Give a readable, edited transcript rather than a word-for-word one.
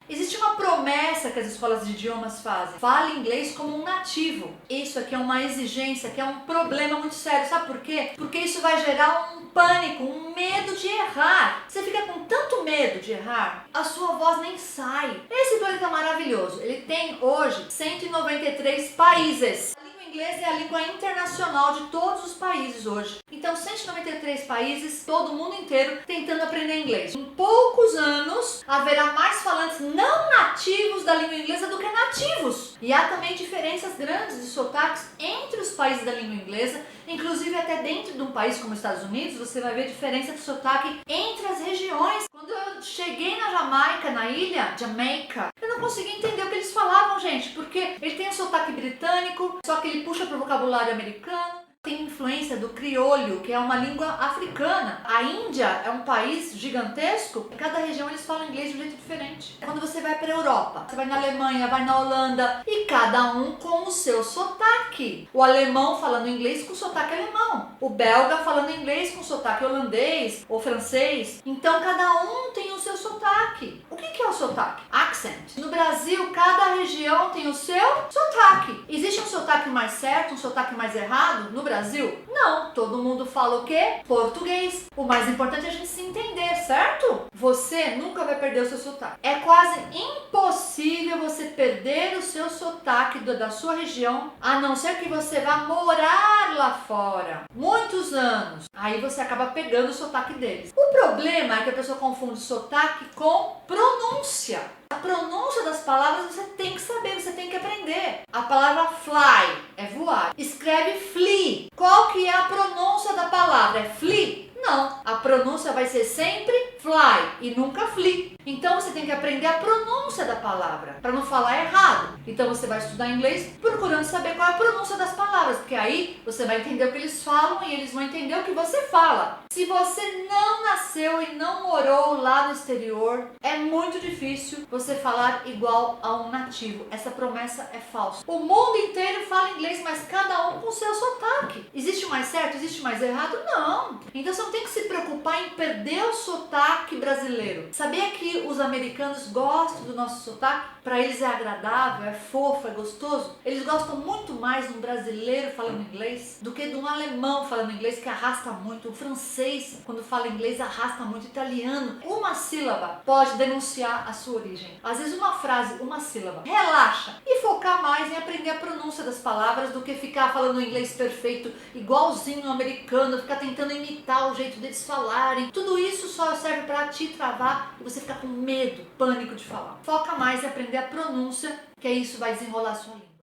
Existe uma promessa que as escolas de idiomas fazem. Fale inglês como um nativo. Isso aqui é uma exigência, que é um problema muito sério. Sabe por quê? Porque isso vai gerar um pânico, um medo de errar. Você fica com tanto medo de errar, a sua voz nem sai. Esse planeta é maravilhoso. Ele tem hoje 193 países. O inglês é a língua internacional de todos os países hoje. Então, 193 países, todo mundo inteiro tentando aprender inglês. Em poucos anos, haverá mais falantes não nativos da língua inglesa do que nativos. E há também diferenças grandes de sotaques entre os países da língua inglesa, inclusive até dentro de um país como os Estados Unidos, você vai ver diferença de sotaque entre as regiões. Quando eu cheguei na Jamaica, na ilha Jamaica, eu não consegui entender o que eles falavam, gente, porque ele tem um sotaque britânico, só que ele puxa para o vocabulário americano. Tem influência do crioulo, que é uma língua africana. A Índia é um país gigantesco. Em cada região eles falam inglês de um jeito diferente. Quando você vai para a Europa, você vai na Alemanha, vai na Holanda, e cada um com o seu sotaque. O alemão falando inglês com sotaque alemão. O belga falando inglês com sotaque holandês ou francês. Então cada um tem o seu sotaque. O que é o sotaque? Accent. No Brasil, cada região tem o seu sotaque. Existe um sotaque mais certo, um sotaque mais errado? No Brasil? Não. Todo mundo fala o quê? Português. O mais importante é a gente se entender, certo? Você nunca vai perder o seu sotaque. É quase impossível você perder o seu sotaque da sua região, a não ser que você vá morar lá fora muitos anos. Aí você acaba pegando o sotaque deles. O problema é que a pessoa confunde sotaque com pronúncia. A pronúncia das palavras você tem que saber, você tem que aprender. A palavra fly é voar. Escreve flee. Qual que é a pronúncia da palavra? É flee? Não. A pronúncia vai ser sempre fly e nunca flee. Então você tem que aprender a pronúncia da palavra para não falar errado. Então você vai estudar inglês procurando saber qual é a pronúncia das palavras, porque aí você vai entender o que eles falam e eles vão entender o que você fala. Se você não nasceu e não morou lá no exterior, é muito difícil você falar igual a um nativo. Essa promessa é falsa. O mundo inteiro fala inglês, mas cada um com o seu sotaque. Existe o mais certo? Existe o mais errado? Não. Então você não tem que se preocupar em perder o sotaque brasileiro. Sabia que os americanos gostam do nosso sotaque? Para eles é agradável, é fofo, é gostoso. Eles gostam muito mais de um brasileiro falando inglês do que de um alemão falando inglês, que arrasta muito. O francês, quando fala inglês, arrasta muito. O italiano, uma sílaba pode denunciar a sua origem. Às vezes uma frase, uma sílaba. Relaxa e focar mais em aprender a pronúncia das palavras do que ficar falando inglês perfeito, igualzinho ao americano, ficar tentando imitar o jeito deles falarem. Tudo isso só serve para te travar e você ficar com medo, pânico de falar. Foca mais em aprender a pronúncia, que isso vai desenrolar a sua língua.